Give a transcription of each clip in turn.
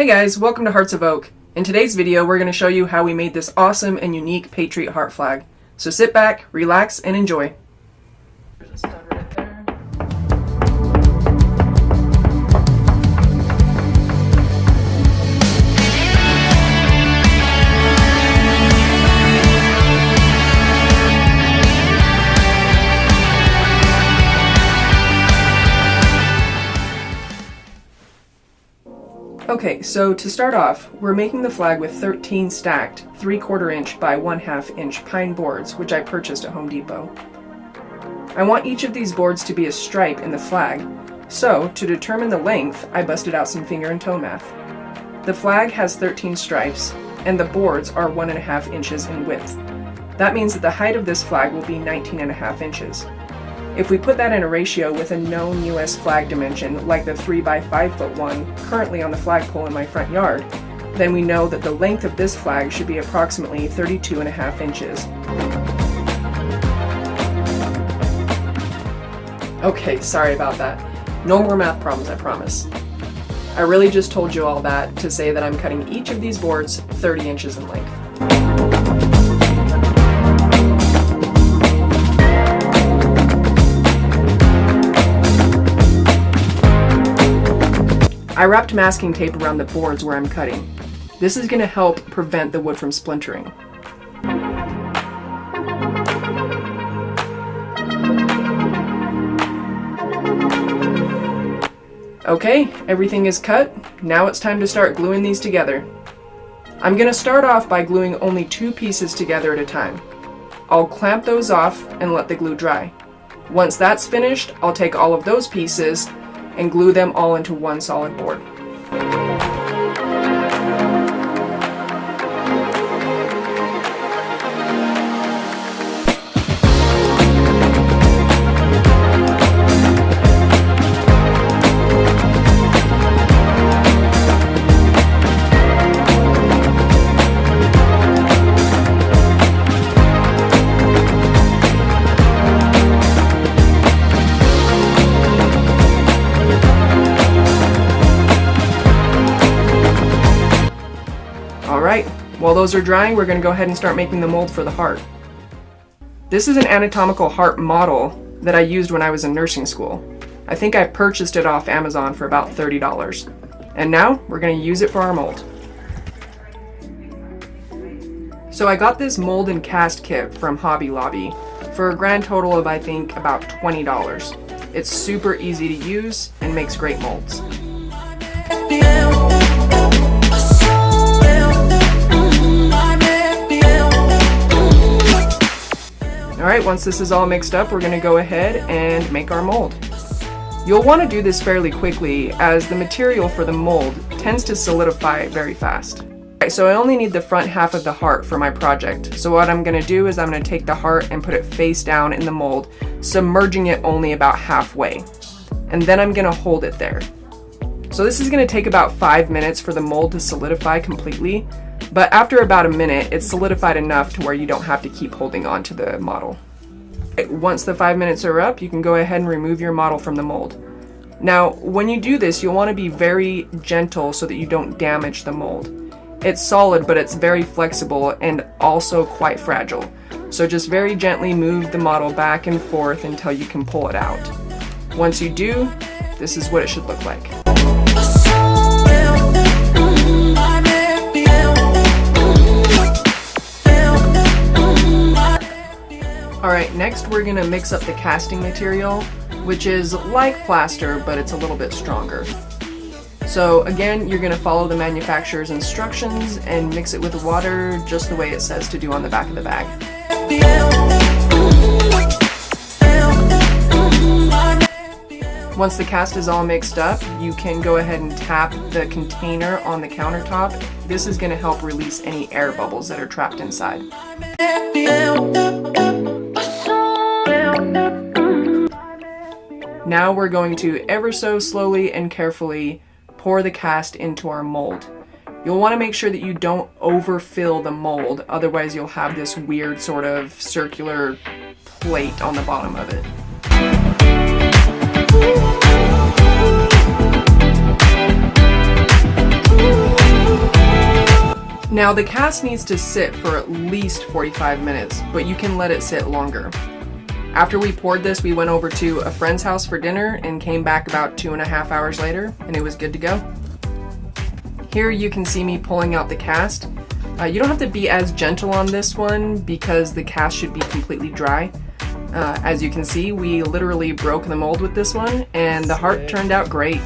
Hey guys, welcome to Hearts of Oak. In today's video, we're going to show you how we made this awesome and unique Patriot heart flag. So sit back, relax, and enjoy. There's a stud right there. Okay, so to start off, we're making the flag with 13 stacked 3/4 inch by 1/2 inch pine boards, which I purchased at Home Depot. I want each of these boards to be a stripe in the flag, so to determine the length, I busted out some finger and toe math. The flag has 13 stripes, and the boards are 1.5 inches in width. That means that the height of this flag will be 19.5 inches. If we put that in a ratio with a known US flag dimension, like the 3 by 5 foot one currently on the flagpole in my front yard, then we know that the length of this flag should be approximately 32.5 inches. Okay, sorry about that. No more math problems, I promise. I really just told you all that to say that I'm cutting each of these boards 30 inches in length. I wrapped masking tape around the boards where I'm cutting. This is going to help prevent the wood from splintering. Okay, everything is cut. Now it's time to start gluing these together. I'm going to start off by gluing only 2 pieces together at a time. I'll clamp those off and let the glue dry. Once that's finished, I'll take all of those pieces and glue them all into one solid board. Alright, while those are drying, we're going to go ahead and start making the mold for the heart. This is an anatomical heart model that I used when I was in nursing school. I think I purchased it off Amazon for about $30. And now, we're going to use it for our mold. So I got this mold and cast kit from Hobby Lobby for a grand total of I think about $20. It's super easy to use and makes great molds. Alright, once this is all mixed up, we're going to go ahead and make our mold. You'll want to do this fairly quickly as the material for the mold tends to solidify very fast. Alright, so I only need the front half of the heart for my project. So what I'm going to do is I'm going to take the heart and put it face down in the mold, submerging it only about halfway. And then I'm going to hold it there. So this is going to take about 5 minutes for the mold to solidify completely. But after about a minute, it's solidified enough to where you don't have to keep holding on to the model. Once the 5 minutes are up, you can go ahead and remove your model from the mold. Now, when you do this, you'll want to be very gentle so that you don't damage the mold. It's solid, but it's very flexible and also quite fragile. So just very gently move the model back and forth until you can pull it out. Once you do, this is what it should look like. Alright, next we're going to mix up the casting material, which is like plaster, but it's a little bit stronger. So again, you're going to follow the manufacturer's instructions and mix it with water just the way it says to do on the back of the bag. Once the cast is all mixed up, you can go ahead and tap the container on the countertop. This is going to help release any air bubbles that are trapped inside. Now we're going to ever so slowly and carefully pour the cast into our mold. You'll want to make sure that you don't overfill the mold, otherwise you'll have this weird sort of circular plate on the bottom of it. Now the cast needs to sit for at least 45 minutes, but you can let it sit longer. After we poured this, we went over to a friend's house for dinner and came back about 2.5 hours later, and it was good to go. Here you can see me pulling out the cast. You don't have to be as gentle on this one because the cast should be completely dry. As you can see, we literally broke the mold with this one, and the heart turned out great.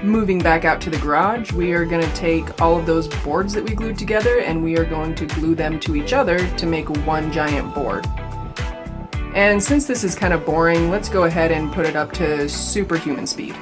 Moving back out to the garage, we are going to take all of those boards that we glued together and we are going to glue them to each other to make one giant board. And since this is kind of boring, let's go ahead and put it up to superhuman speed.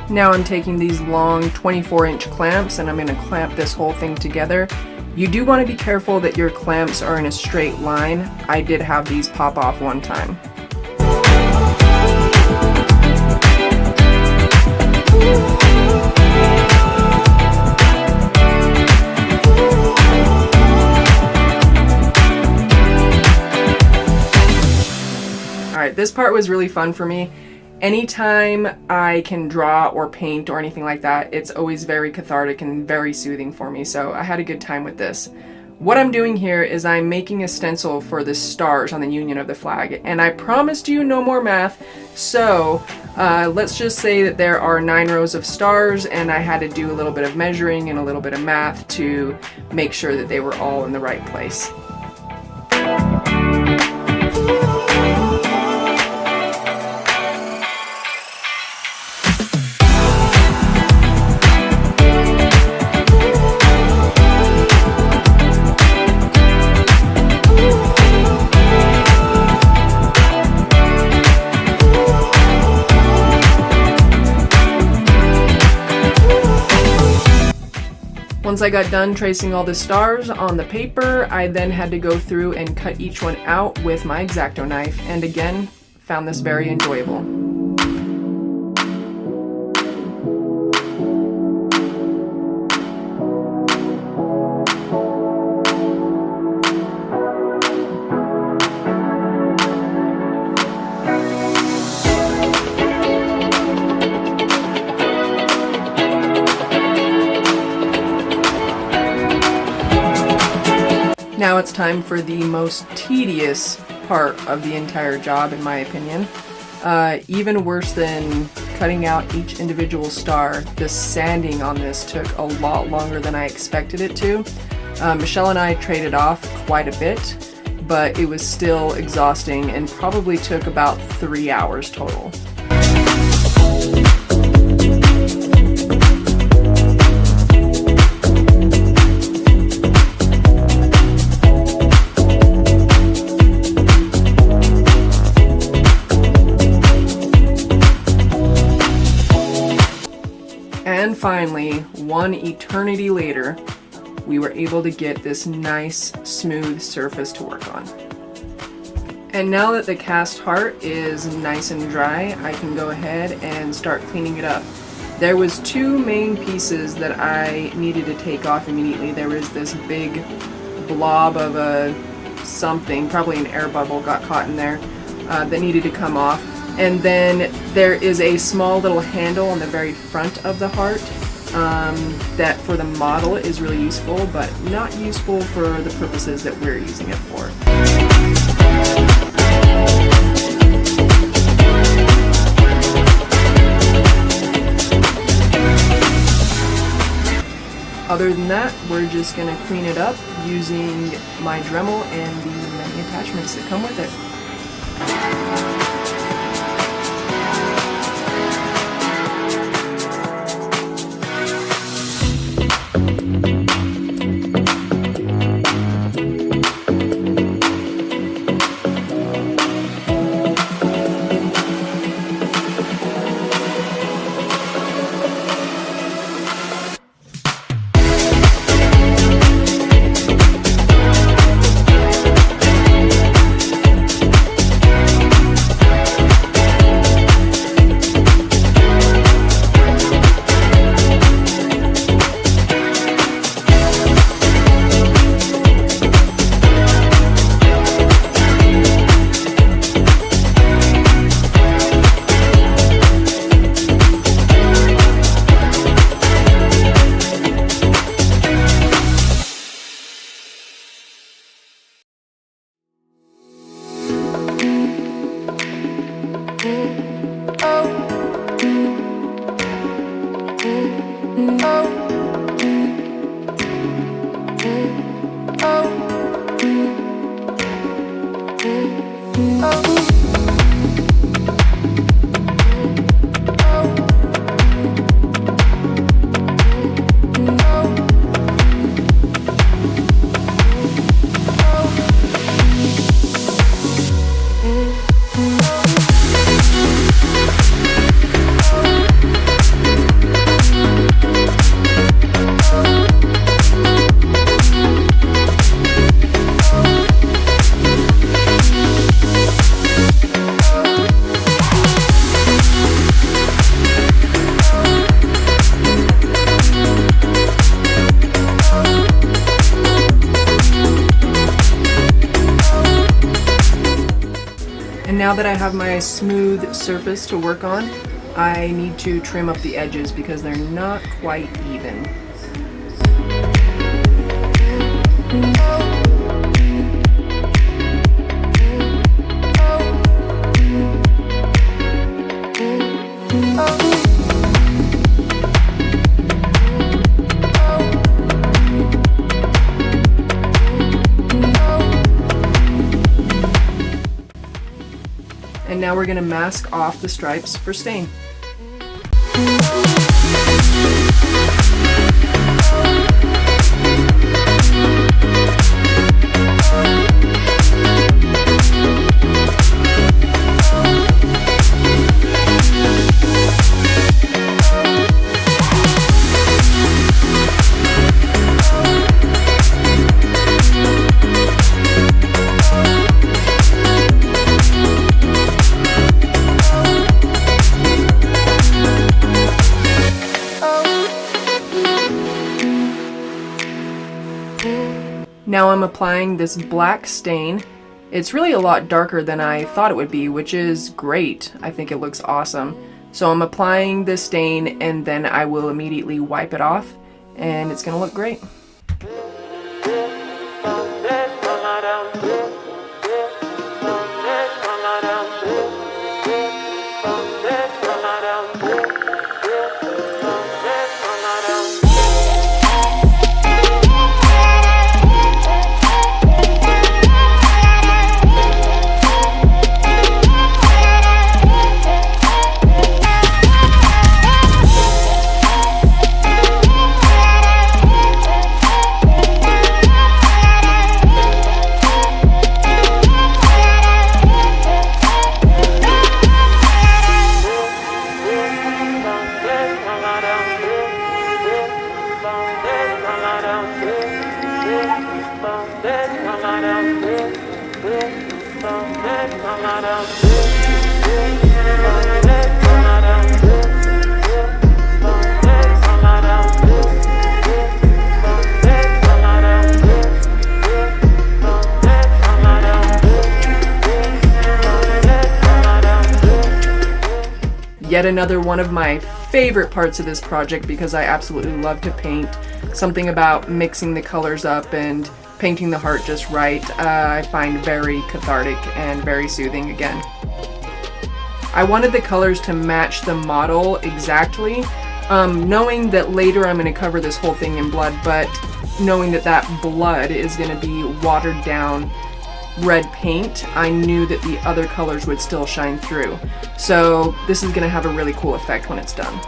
Now I'm taking these long 24-inch clamps and I'm going to clamp this whole thing together. You do want to be careful that your clamps are in a straight line. I did have these pop off one time. Alright, this part was really fun for me. Anytime I can draw or paint or anything like that, it's always very cathartic and very soothing for me, so I had a good time with this. What I'm doing here is I'm making a stencil for the stars on the union of the flag, and I promised you no more math, so let's just say that there are 9 rows of stars, and I had to do a little bit of measuring and a little bit of math to make sure that they were all in the right place. Once I got done tracing all the stars on the paper, I then had to go through and cut each one out with my X-Acto knife, and again, found this very enjoyable. Now it's time for the most tedious part of the entire job, in my opinion. Even worse than cutting out each individual star, the sanding on this took a lot longer than I expected it to. Michelle and I traded off quite a bit, but it was still exhausting and probably took about 3 hours total. And finally, one eternity later, we were able to get this nice, smooth surface to work on. And now that the cast heart is nice and dry, I can go ahead and start cleaning it up. There was 2 main pieces that I needed to take off immediately. There was this big blob of a something, probably an air bubble got caught in there, that needed to come off. And then there is a small little handle on the very front of the heart that for the model is really useful, but not useful for the purposes that we're using it for. Other than that, we're just going to clean it up using my Dremel and the many attachments that come with it. now that I have my smooth surface to work on, I need to trim up the edges because they're not quite even. And now we're going to mask off the stripes for stain. Now I'm applying this black stain. It's really a lot darker than I thought it would be, which is great. I think it looks awesome. So I'm applying this stain and then I will immediately wipe it off and it's gonna look great. Yet another one of my favorite parts of this project because I absolutely love to paint. Something about mixing the colors up and painting the heart just right, I find very cathartic and very soothing again. I wanted the colors to match the model exactly, knowing that later I'm going to cover this whole thing in blood, but knowing that that blood is going to be watered down red paint, I knew that the other colors would still shine through. So this is going to have a really cool effect when it's done.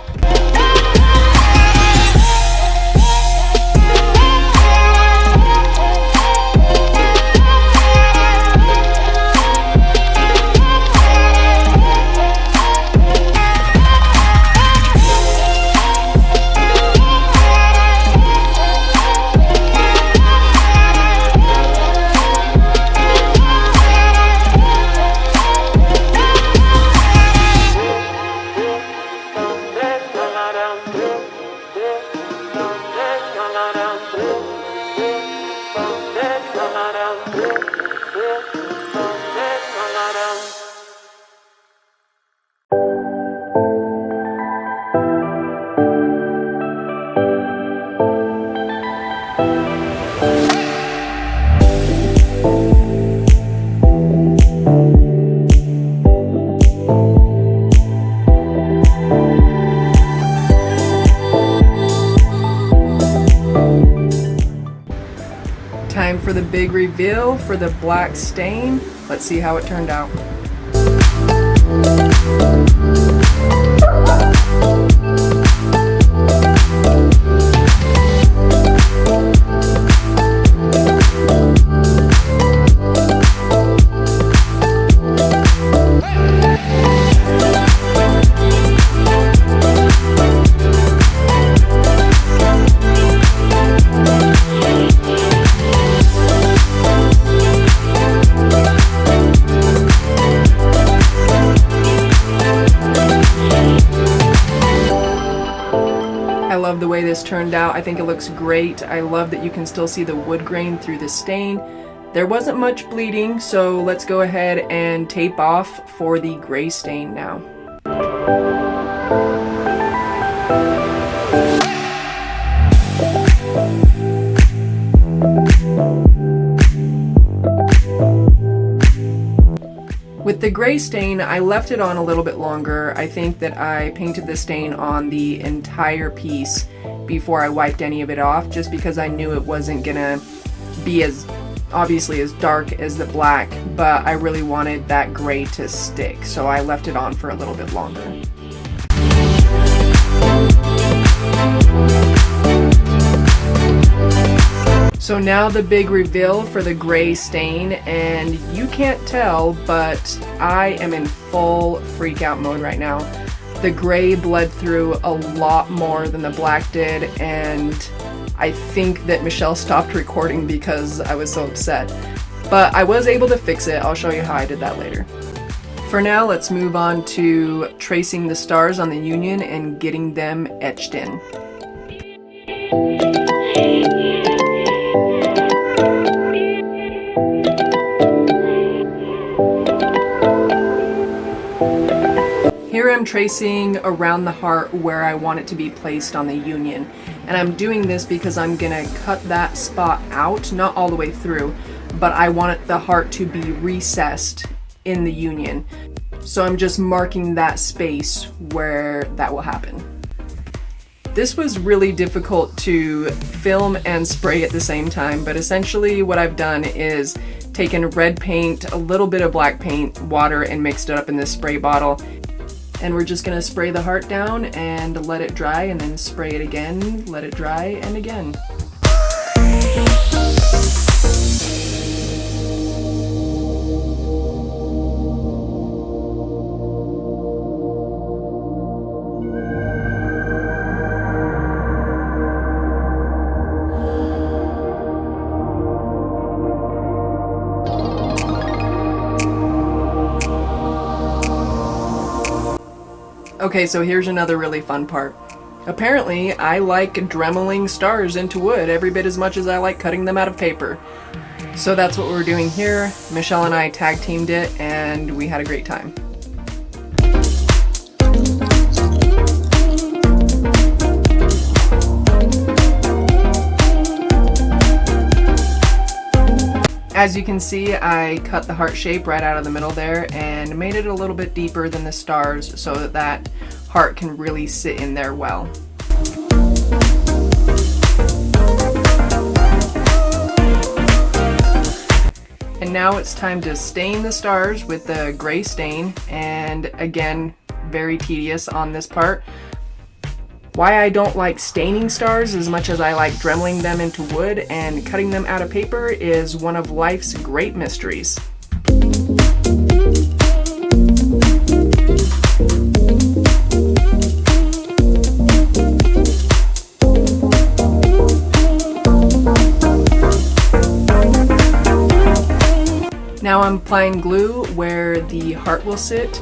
Time for the big reveal for the black stain. Let's see how it turned out. Love the way this turned out. I think it looks great. I love that you can still see the wood grain through the stain. There wasn't much bleeding, so let's go ahead and tape off for the gray stain now. With the gray stain, I left it on a little bit longer. I think that I painted the stain on the entire piece before I wiped any of it off, just because I knew it wasn't gonna be as obviously as dark as the black, but I really wanted that gray to stick, so I left it on for a little bit longer. So now the big reveal for the gray stain, and you can't tell, but I am in full freak out mode right now. The gray bled through a lot more than the black did, and I think that Michelle stopped recording because I was so upset. But I was able to fix it. I'll show you how I did that later. For now, let's move on to tracing the stars on the union and getting them etched in. Here I'm tracing around the heart where I want it to be placed on the union. And I'm doing this because I'm gonna cut that spot out, not all the way through, but I want the heart to be recessed in the union. So I'm just marking that space where that will happen. This was really difficult to film and spray at the same time, but essentially what I've done is taken red paint, a little bit of black paint, water, and mixed it up in this spray bottle. And we're just gonna spray the heart down and let it dry, and then spray it again, let it dry, and again. Okay, so here's another really fun part. Apparently, I like dremeling stars into wood every bit as much as I like cutting them out of paper. So that's what we're doing here. Michelle and I tag teamed it, and we had a great time. As you can see, I cut the heart shape right out of the middle there and made it a little bit deeper than the stars so that that heart can really sit in there well. And now it's time to stain the stars with the gray stain, and again, very tedious on this part. Why I don't like staining stars as much as I like dremeling them into wood and cutting them out of paper is one of life's great mysteries. Now I'm applying glue where the heart will sit,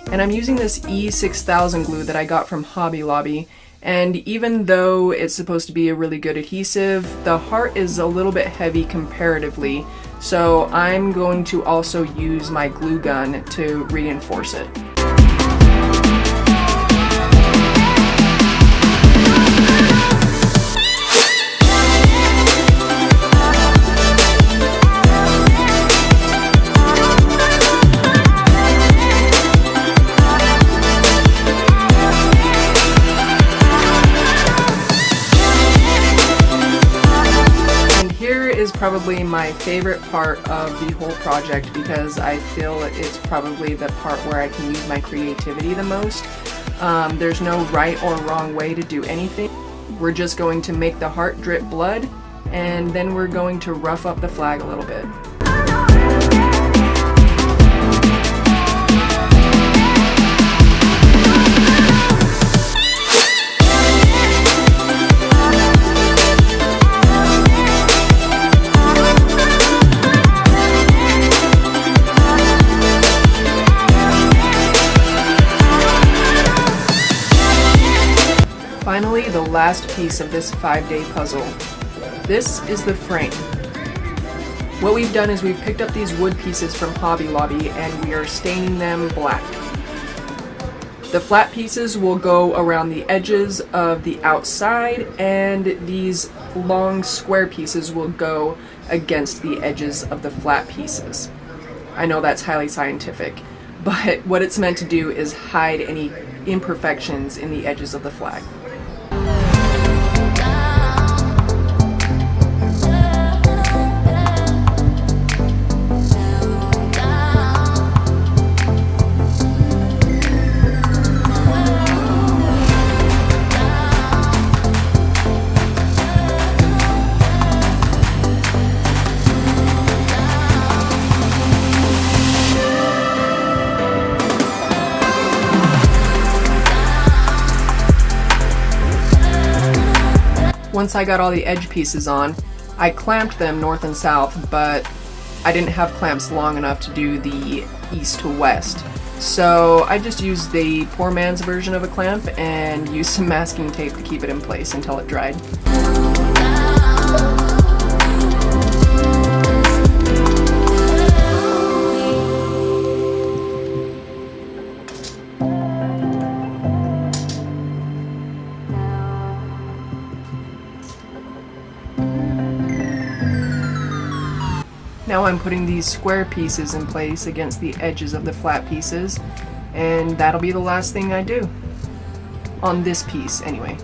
and I'm using this E6000 glue that I got from Hobby Lobby. And even though it's supposed to be a really good adhesive, the heart is a little bit heavy comparatively, so I'm going to also use my glue gun to reinforce it. Probably my favorite part of the whole project because I feel it's probably the part where I can use my creativity the most. There's no right or wrong way to do anything. We're just going to make the heart drip blood, and then we're going to rough up the flag a little bit. Finally, the last piece of this 5-day puzzle. This is the frame. What we've done is we've picked up these wood pieces from Hobby Lobby and we are staining them black. The flat pieces will go around the edges of the outside, and these long square pieces will go against the edges of the flat pieces. I know that's highly scientific, but what it's meant to do is hide any imperfections in the edges of the flag. Once I got all the edge pieces on, I clamped them north and south, but I didn't have clamps long enough to do the east to west. So I just used the poor man's version of a clamp and used some masking tape to keep it in place until it dried. Now I'm putting these square pieces in place against the edges of the flat pieces, and that'll be the last thing I do. On this piece, anyway.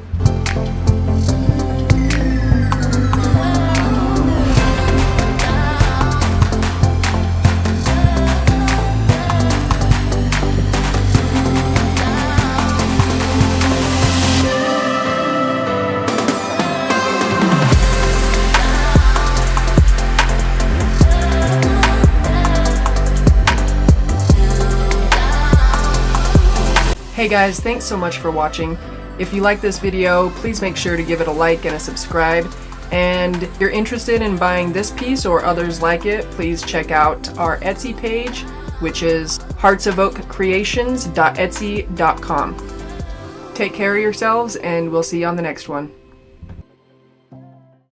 Hey guys, thanks so much for watching. If you like this video, please make sure to give it a like and a subscribe. And if you're interested in buying this piece or others like it, please check out our Etsy page, which is heartsofoakcreations.etsy.com. Take care of yourselves, and we'll see you on the next one.